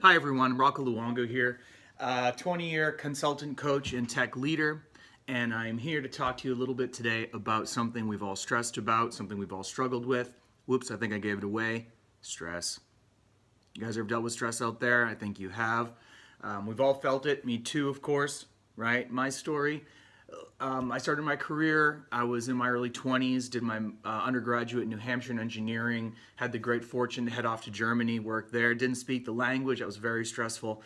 Hi everyone, Rocco Luongo here, 20-year consultant, coach, and tech leader, and I'm here to talk to you a little bit today about something we've all stressed about, something we've all struggled with. Whoops, I think I gave it away. Stress. You guys ever dealt with stress out there? I think you have. We've all felt it, me too, of course, right? My story. I started my career, I was in my early 20s, did my undergraduate in New Hampshire in engineering, had the great fortune to head off to Germany, work there, didn't speak the language, that was very stressful.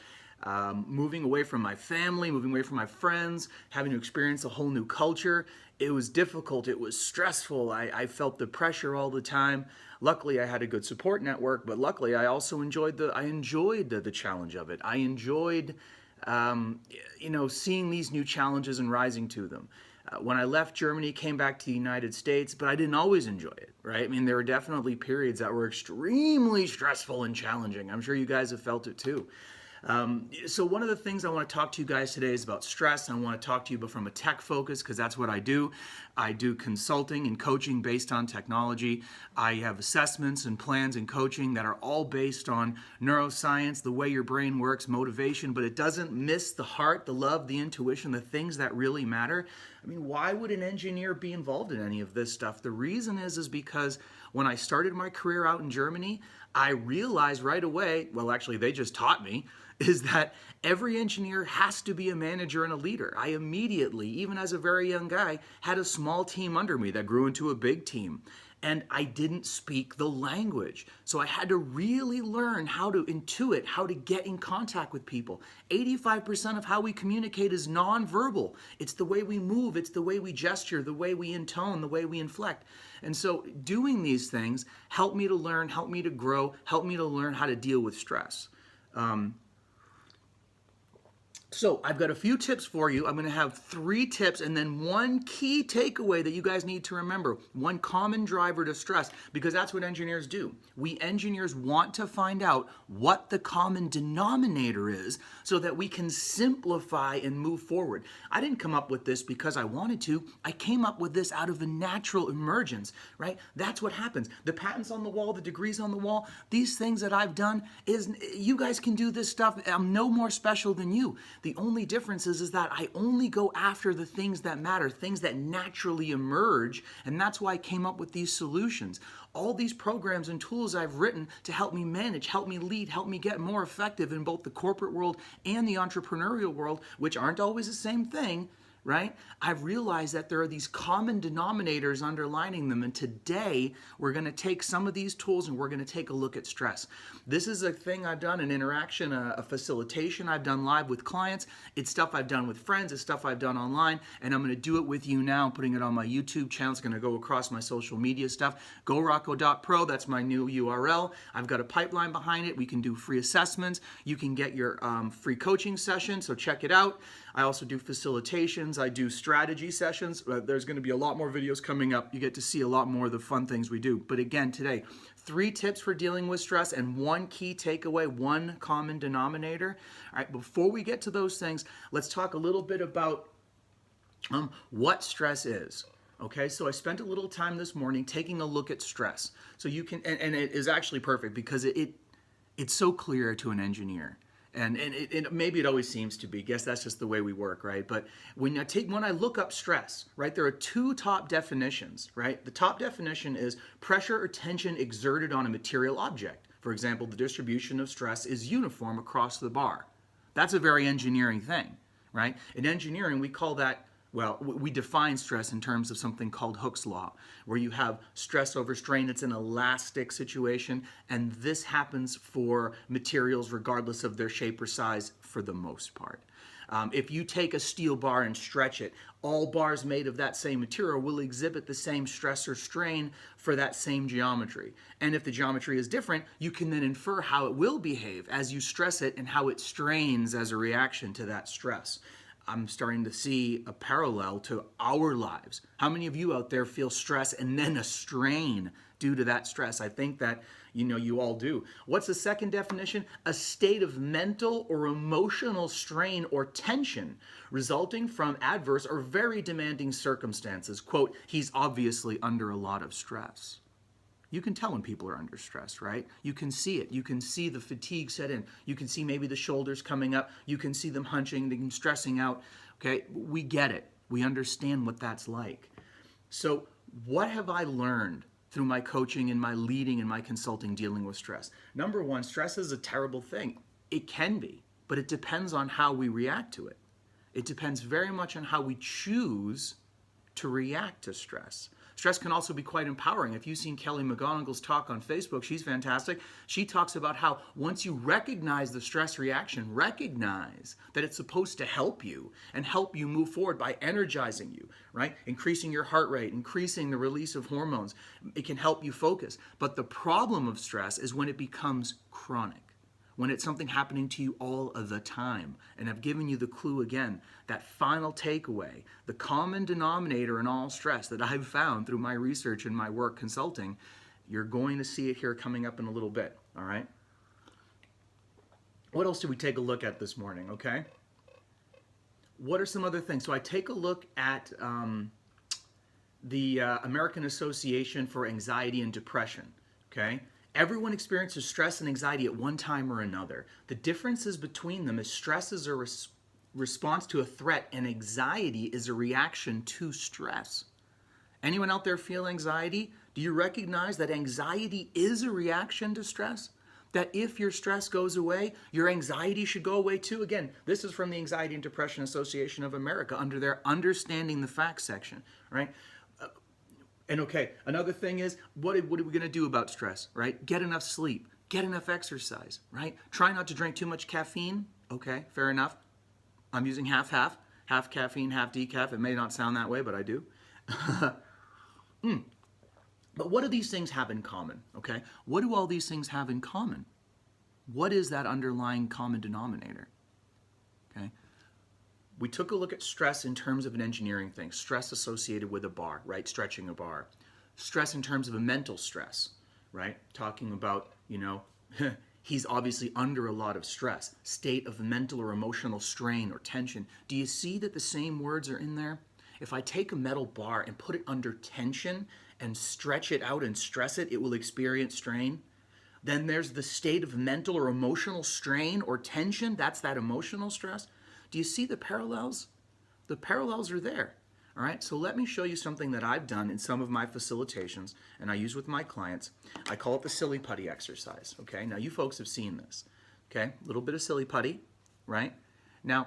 Moving away from my family, moving away from my friends, having to experience a whole new culture, it was difficult, it was stressful, I felt the pressure all the time. Luckily, I had a good support network, but luckily I also enjoyed the challenge of it. I enjoyed seeing these new challenges and rising to them. When I left Germany, came back to the United States, but I didn't always enjoy it, right? I mean, there were definitely periods that were extremely stressful and challenging. I'm sure you guys have felt it too. So one of the things I want to talk to you guys today is about stress. I want to talk to you from a tech focus because that's what I do. I do consulting and coaching based on technology. I have assessments and plans and coaching that are all based on neuroscience, the way your brain works, motivation, but it doesn't miss the heart, the love, the intuition, the things that really matter. I mean, why would an engineer be involved in any of this stuff? The reason is because when I started my career out in Germany, I realized right away, well, actually, they just taught me, is that every engineer has to be a manager and a leader. I immediately, even as a very young guy, had a small team under me that grew into a big team. And I didn't speak the language. So I had to really learn how to intuit, how to get in contact with people. 85% of how we communicate is nonverbal. It's the way we move, it's the way we gesture, the way we intone, the way we inflect. And so doing these things helped me to learn, helped me to grow, helped me to learn how to deal with stress. So I've got a few tips for you. I'm going to have 3 tips and then one key takeaway that you guys need to remember. One common driver to stress, because that's what engineers do. We engineers want to find out what the common denominator is so that we can simplify and move forward. I didn't come up with this because I wanted to. I came up with this out of a natural emergence, right? That's what happens. The patents on the wall, the degrees on the wall, these things that I've done, you guys can do this stuff. I'm no more special than you. The only difference is that I only go after the things that matter, things that naturally emerge, and that's why I came up with these solutions. All these programs and tools I've written to help me manage, help me lead, help me get more effective in both the corporate world and the entrepreneurial world, which aren't always the same thing, right? I've realized that there are these common denominators underlining them, and today we're going to take some of these tools and we're going to take a look at stress. This is a thing I've done, an interaction, a facilitation I've done live with clients. It's stuff I've done with friends, it's stuff I've done online, and I'm going to do it with you now. I'm putting it on my YouTube channel. It's going to go across my social media stuff. GoRocco.pro, that's my new URL. I've got a pipeline behind it. We can do free assessments. You can get your free coaching session, so check it out. I also do facilitations. I do strategy sessions. There's going to be a lot more videos coming up. You get to see a lot more of the fun things we do. But again, today, 3 tips for dealing with stress and one key takeaway, one common denominator. All right, before we get to those things, let's talk a little bit about what stress is. Okay, so I spent a little time this morning taking a look at stress. So you can, and it is actually perfect because it's so clear to an engineer. And maybe it always seems to be. I guess that's just the way we work, right? But when I look up stress, right, there are 2 top definitions, right? The top definition is pressure or tension exerted on a material object. For example, the distribution of stress is uniform across the bar. That's a very engineering thing, right? In engineering, we call that, well, we define stress in terms of something called Hooke's law, where you have stress over strain. It's an elastic situation, and this happens for materials regardless of their shape or size for the most part. If you take a steel bar and stretch it, all bars made of that same material will exhibit the same stress or strain for that same geometry. And if the geometry is different, you can then infer how it will behave as you stress it and how it strains as a reaction to that stress. I'm starting to see a parallel to our lives. How many of you out there feel stress and then a strain due to that stress? I think that you all do. What's the second definition? A state of mental or emotional strain or tension resulting from adverse or very demanding circumstances. Quote, he's obviously under a lot of stress. You can tell when people are under stress, right? You can see it. You can see the fatigue set in. You can see maybe the shoulders coming up. You can see them hunching, them stressing out. Okay, we get it. We understand what that's like. So what have I learned through my coaching and my leading and my consulting dealing with stress? Number one, stress is a terrible thing. It can be, but it depends on how we react to it. It depends very much on how we choose to react to stress. Stress can also be quite empowering. If you've seen Kelly McGonigal's talk on Facebook, she's fantastic. She talks about how once you recognize the stress reaction, recognize that it's supposed to help you and help you move forward by energizing you, right? Increasing your heart rate, increasing the release of hormones. It can help you focus. But the problem of stress is when it becomes chronic, when it's something happening to you all of the time. And I've given you the clue again, that final takeaway, the common denominator in all stress that I've found through my research and my work consulting, you're going to see it here coming up in a little bit, all right? What else did we take a look at this morning, okay? What are some other things? So I take a look at the American Association for Anxiety and Depression, okay? Everyone experiences stress and anxiety at one time or another. The differences between them is stress is a response to a threat and anxiety is a reaction to stress. Anyone out there feel anxiety? Do you recognize that anxiety is a reaction to stress? That if your stress goes away, your anxiety should go away too? Again, this is from the Anxiety and Depression Association of America under their Understanding the Facts section, right? And okay, another thing is, what are we going to do about stress, right? Get enough sleep, get enough exercise, right? Try not to drink too much caffeine. Okay, fair enough. I'm using half caffeine, half decaf. It may not sound that way, but I do. But what do these things have in common, okay? What do all these things have in common? What is that underlying common denominator, okay? We took a look at stress in terms of an engineering thing, stress associated with a bar, right? Stretching a bar. Stress in terms of a mental stress, right? Talking about, he's obviously under a lot of stress, state of mental or emotional strain or tension. Do you see that the same words are in there? If I take a metal bar and put it under tension and stretch it out and stress it, it will experience strain. Then there's the state of mental or emotional strain or tension. That's that emotional stress. Do you see the parallels? The parallels are there, all right? So let me show you something that I've done in some of my facilitations and I use with my clients. I call it the silly putty exercise, okay? Now you folks have seen this, okay? A little bit of silly putty, right? Now,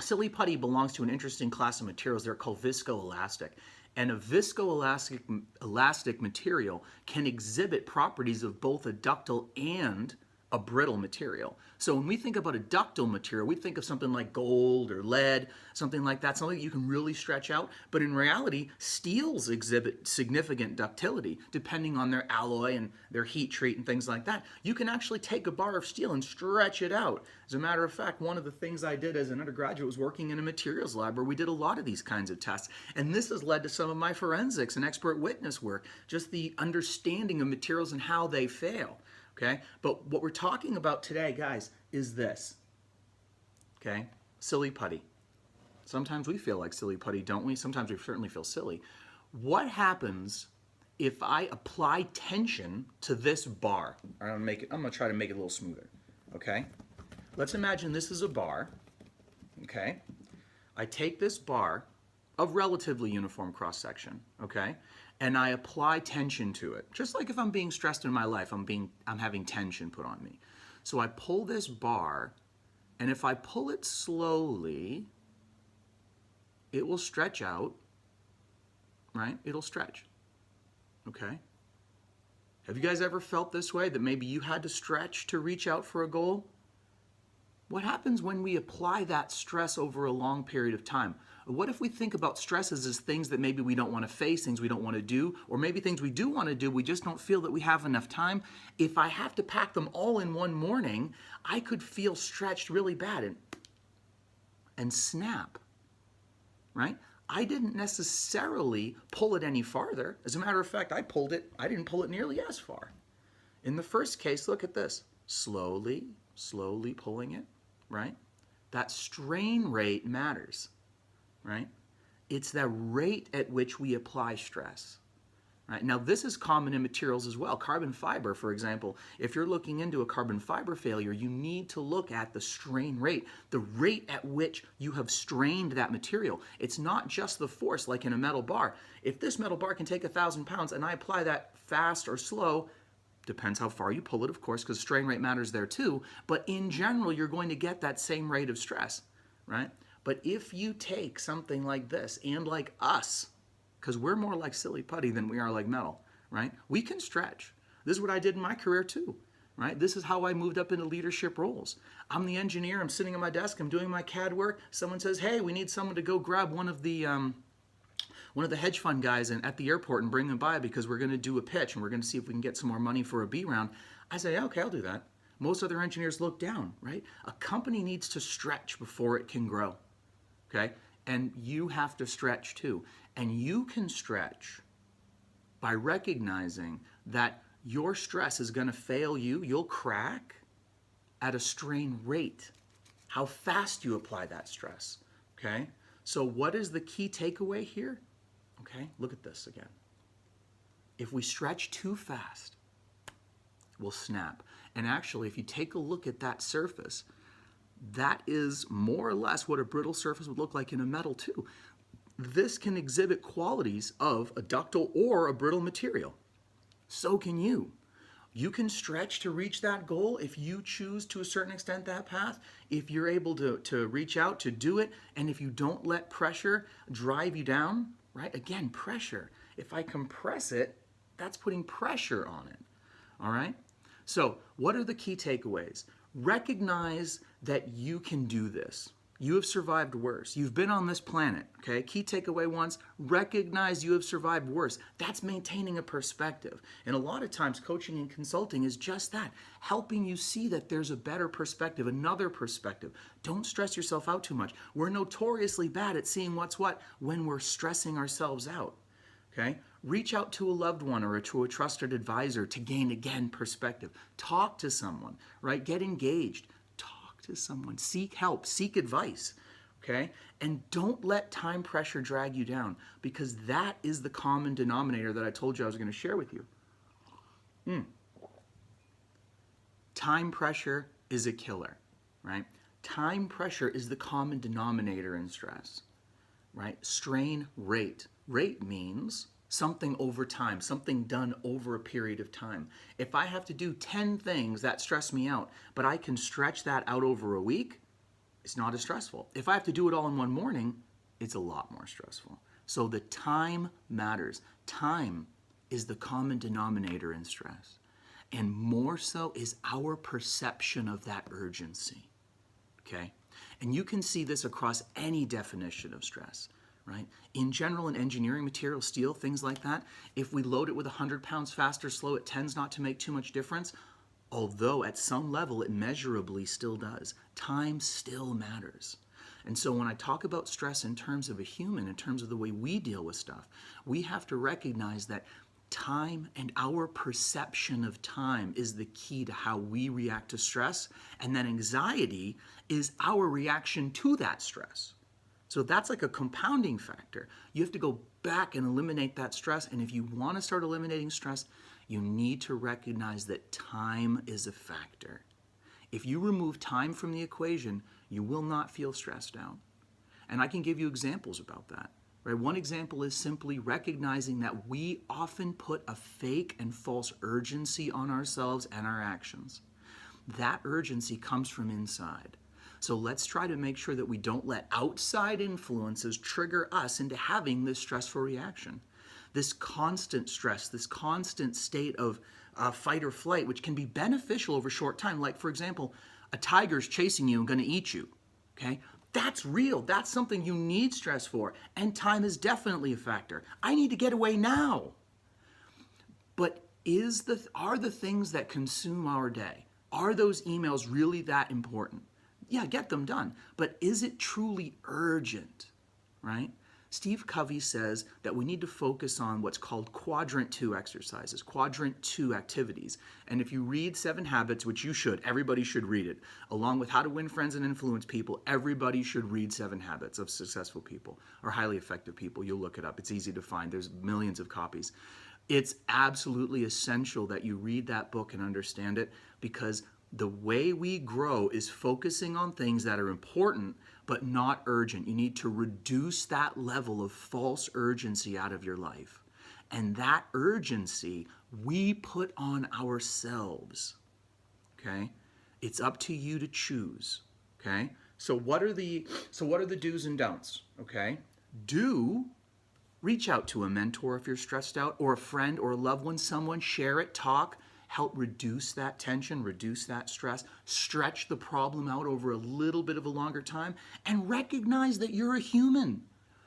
silly putty belongs to an interesting class of materials. They're called viscoelastic. And a viscoelastic material can exhibit properties of both a ductile and a brittle material. So when we think about a ductile material, we think of something like gold or lead, something like that, something that you can really stretch out. But in reality, steels exhibit significant ductility depending on their alloy and their heat treat and things like that. You can actually take a bar of steel and stretch it out. As a matter of fact, one of the things I did as an undergraduate was working in a materials lab where we did a lot of these kinds of tests. And this has led to some of my forensics and expert witness work, just the understanding of materials and how they fail. Okay, but what we're talking about today, guys, is this. Okay, silly putty. Sometimes we feel like silly putty, don't we? Sometimes we certainly feel silly. What happens if I apply tension to this bar? I'm gonna try to make it a little smoother. Okay, let's imagine this is a bar. Okay, I take this bar of relatively uniform cross section. Okay. And I apply tension to it. Just like if I'm being stressed in my life, I'm having tension put on me. So I pull this bar, and if I pull it slowly, it will stretch out, right? It'll stretch, okay? Have you guys ever felt this way, that maybe you had to stretch to reach out for a goal? What happens when we apply that stress over a long period of time? What if we think about stresses as things that maybe we don't want to face, things we don't want to do, or maybe things we do want to do, we just don't feel that we have enough time? If I have to pack them all in one morning, I could feel stretched really bad and snap, right? I didn't necessarily pull it any farther. As a matter of fact, I didn't pull it nearly as far. In the first case, look at this. Slowly pulling it, right? That strain rate matters. Right? It's the rate at which we apply stress, Right? Now, this is common in materials as well. Carbon fiber, for example, if you're looking into a carbon fiber failure, you need to look at the strain rate, the rate at which you have strained that material. It's not just the force like in a metal bar. If this metal bar can take 1,000 pounds and I apply that fast or slow, depends how far you pull it, of course, because strain rate matters there too, but in general, you're going to get that same rate of stress, right? But if you take something like this and like us, because we're more like silly putty than we are like metal, right? We can stretch. This is what I did in my career too, right? This is how I moved up into leadership roles. I'm the engineer, I'm sitting at my desk, I'm doing my CAD work. Someone says, hey, we need someone to go grab one of the hedge fund guys at the airport and bring them by because we're going to do a pitch and we're going to see if we can get some more money for a B round. I say, okay, I'll do that. Most other engineers look down, right? A company needs to stretch before it can grow, okay? And you have to stretch too. And you can stretch by recognizing that your stress is going to fail you. You'll crack at a strain rate. How fast you apply that stress, okay? So what is the key takeaway here? Okay, look at this again. If we stretch too fast, we'll snap. And actually, if you take a look at that surface, that is more or less what a brittle surface would look like in a metal too. This can exhibit qualities of a ductile or a brittle material. So can you. You can stretch to reach that goal if you choose to a certain extent that path, if you're able to reach out to do it, and if you don't let pressure drive you down, right? Again, pressure. If I compress it, that's putting pressure on it, all right? So what are the key takeaways? Recognize that you can do this. You have survived worse. You've been on this planet, okay? Key takeaway once, recognize you have survived worse. That's maintaining a perspective. And a lot of times coaching and consulting is just that, helping you see that there's a better perspective, another perspective. Don't stress yourself out too much. We're notoriously bad at seeing what's what when we're stressing ourselves out, okay? Reach out to a loved one or to a trusted advisor to gain, again, perspective. Talk to someone, right? Get engaged. To someone, seek help, seek advice, okay? And don't let time pressure drag you down because that is the common denominator that I told you I was going to share with you. Time pressure is a killer, right? Time pressure is the common denominator in stress, right? Strain rate. Rate means something over time, something done over a period of time. If I have to do 10 things that stress me out, but I can stretch that out over a week, it's not as stressful. If I have to do it all in one morning, it's a lot more stressful. So the time matters. Time is the common denominator in stress. And more so is our perception of that urgency, okay? And you can see this across any definition of stress. Right? In general, in engineering, material, steel, things like that, if we load it with 100 pounds fast or slow, it tends not to make too much difference, although at some level it measurably still does. Time still matters. And so when I talk about stress in terms of a human, in terms of the way we deal with stuff, we have to recognize that time and our perception of time is the key to how we react to stress, and then anxiety is our reaction to that stress. So that's like a compounding factor. You have to go back and eliminate that stress. And if you want to start eliminating stress, you need to recognize that time is a factor. If you remove time from the equation, you will not feel stressed out. And I can give you examples about that. Right? One example is simply recognizing that we often put a fake and false urgency on ourselves and our actions. That urgency comes from inside. So let's try to make sure that we don't let outside influences trigger us into having this stressful reaction. This constant stress, this constant state of fight or flight, which can be beneficial over a short time. Like, for example, a tiger's chasing you and going to eat you, okay? That's real. That's something you need stress for. And time is definitely a factor. I need to get away now. But are the things that consume our day, are those emails really that important? Yeah, get them done. But is it truly urgent, right? Steve Covey says that we need to focus on what's called quadrant 2 exercises, quadrant 2 activities. And if you read 7 Habits, which you should, everybody should read it, along with How to Win Friends and Influence People, everybody should read 7 Habits of Successful People or Highly Effective People. You'll look it up. It's easy to find. There's millions of copies. It's absolutely essential that you read that book and understand it, because the way we grow is focusing on things that are important but not urgent. You need to reduce that level of false urgency out of your life. And that urgency we put on ourselves. Okay? It's up to you to choose. Okay? So what are the do's and don'ts? Okay? Do reach out to a mentor if you're stressed out, or a friend or a loved one, someone, share it, talk, help reduce that tension, reduce that stress, stretch the problem out over a little bit of a longer time, and recognize that you're a human.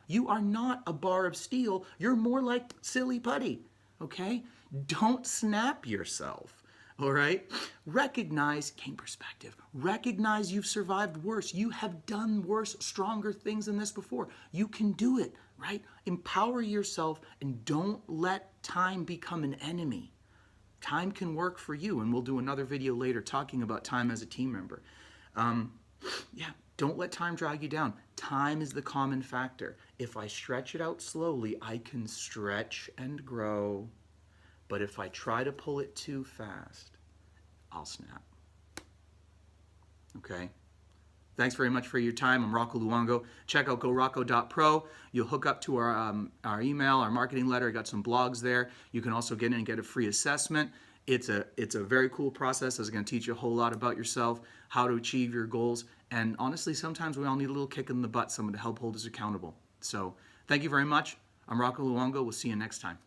You are not a bar of steel. You're more like silly putty, okay? Don't snap yourself. All right? Recognize, gain perspective. Recognize you've survived worse. You have done worse, stronger things than this before. You can do it, right? Empower yourself and don't let time become an enemy. Time can work for you, and we'll do another video later talking about time as a team member. Yeah, don't let time drag you down. Time is the common factor. If I stretch it out slowly, I can stretch and grow. But if I try to pull it too fast, I'll snap. Okay? Thanks very much for your time. I'm Rocco Luongo. Check out gorocco.pro. You'll hook up to our email, our marketing letter. I got some blogs there. You can also get in and get a free assessment. It's a very cool process. It's going to teach you a whole lot about yourself, how to achieve your goals. And honestly, sometimes we all need a little kick in the butt, someone to help hold us accountable. So thank you very much. I'm Rocco Luongo. We'll see you next time.